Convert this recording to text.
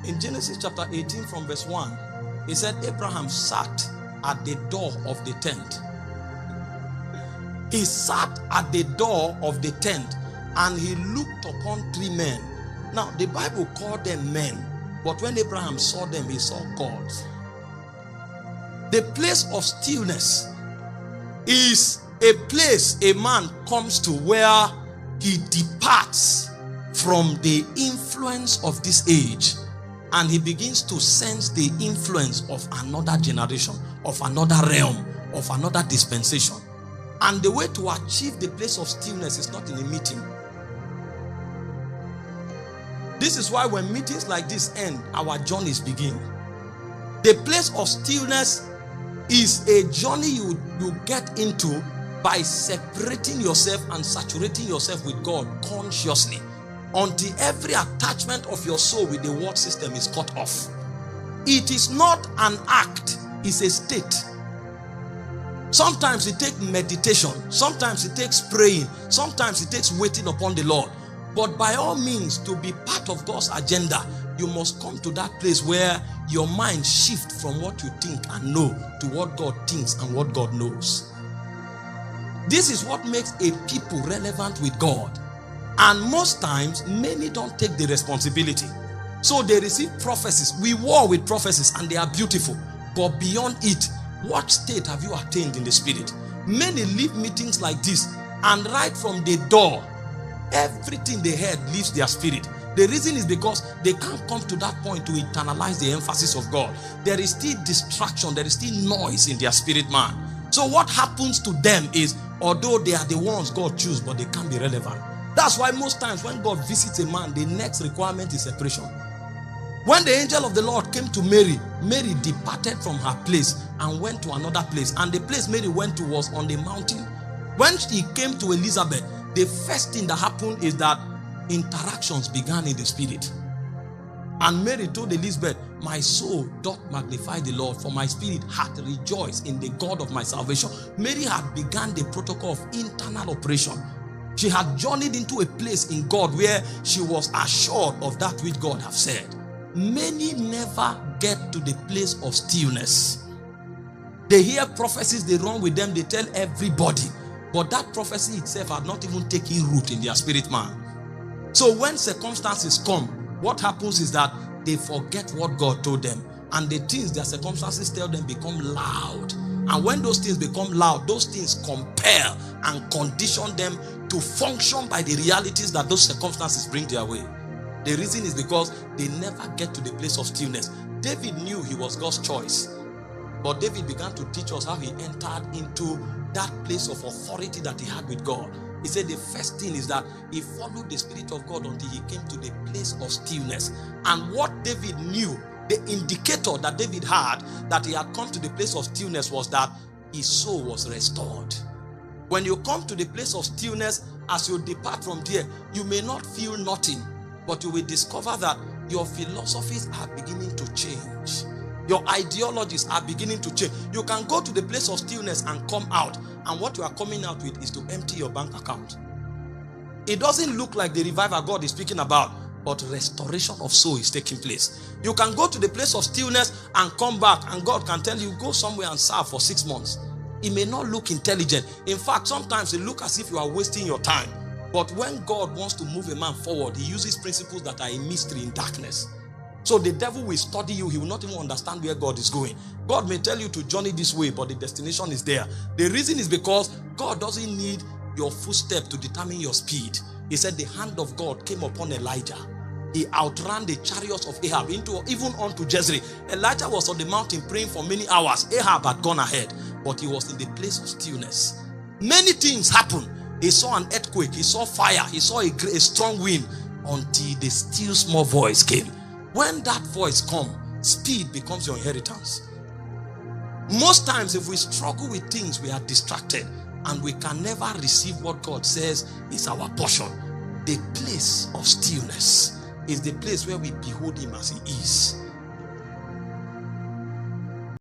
In Genesis chapter 18 from verse 1, it said Abraham sat at the door of the tent. He sat at the door of the tent and he looked upon 3 men. Now, the Bible called them men, but when Abraham saw them, he saw gods. The place of stillness is a place a man comes to where he departs from the influence of this age and he begins to sense the influence of another generation, of another realm, of another dispensation. And the way to achieve the place of stillness is not in a meeting. This is why when meetings like this end, our journeys begin. The place of stillness is a journey you get into by separating yourself and saturating yourself with God consciously until every attachment of your soul with the world system is cut off. It is not an act, it's a state. Sometimes it takes meditation, sometimes it takes praying, sometimes it takes waiting upon the Lord. But by all means, to be part of God's agenda, you must come to that place where your mind shifts from what you think and know to what God thinks and what God knows. This is what makes a people relevant with God. And most times, many don't take the responsibility. So they receive prophecies. We war with prophecies and they are beautiful. But beyond it, what state have you attained in the spirit? Many leave meetings like this and right from the door, everything they heard leaves their spirit. The reason is because they can't come to that point to internalize the emphasis of God. There is still distraction, there is still noise in their spirit man. So what happens to them is, although they are the ones God chooses, but they can't be relevant. That's why most times when God visits a man, the next requirement is separation. When the angel of the Lord came to Mary, Mary departed from her place and went to another place. And the place Mary went to was on the mountain. When she came to Elizabeth, the first thing that happened is that interactions began in the spirit. And Mary told Elizabeth, my soul doth magnify the Lord, for my spirit hath rejoiced in the God of my salvation. Mary had begun the protocol of internal operation. She had journeyed into a place in God where she was assured of that which God have said. Many never get to the place of stillness. They hear prophecies, they run with them, they tell everybody. But that prophecy itself had not even taken root in their spirit man. So when circumstances come, what happens is that they forget what God told them. And the things their circumstances tell them become loud. And when those things become loud, those things compel and condition them to function by the realities that those circumstances bring their way. The reason is because they never get to the place of stillness. David knew he was God's choice. But David began to teach us how he entered into that place of authority that he had with God. He said the first thing is that he followed the Spirit of God until he came to the place of stillness. And what David knew, the indicator that David had that he had come to the place of stillness was that his soul was restored. When you come to the place of stillness, as you depart from there, you may not feel nothing, but you will discover that your philosophies are beginning to change. Your ideologies are beginning to change. You can go to the place of stillness and come out, and what you are coming out with is to empty your bank account. It doesn't look like the revival God is speaking about, but restoration of soul is taking place. You can go to the place of stillness and come back, and God can tell you, go somewhere and serve for 6 months. It may not look intelligent. In fact, sometimes it looks as if you are wasting your time. But when God wants to move a man forward, he uses principles that are a mystery in darkness. So the devil will study you. He will not even understand where God is going. God may tell you to journey this way, but the destination is there. The reason is because God doesn't need your footstep to determine your speed. He said the hand of God came upon Elijah. He outran the chariots of Ahab even unto Jezreel. Elijah was on the mountain praying for many hours. Ahab had gone ahead, but he was in the place of stillness. Many things happened. He saw an earthquake. He saw fire. He saw a strong wind until the still small voice came. When that voice comes, speed becomes your inheritance. Most times, if we struggle with things, we are distracted and we can never receive what God says is our portion. The place of stillness is the place where we behold him as he is.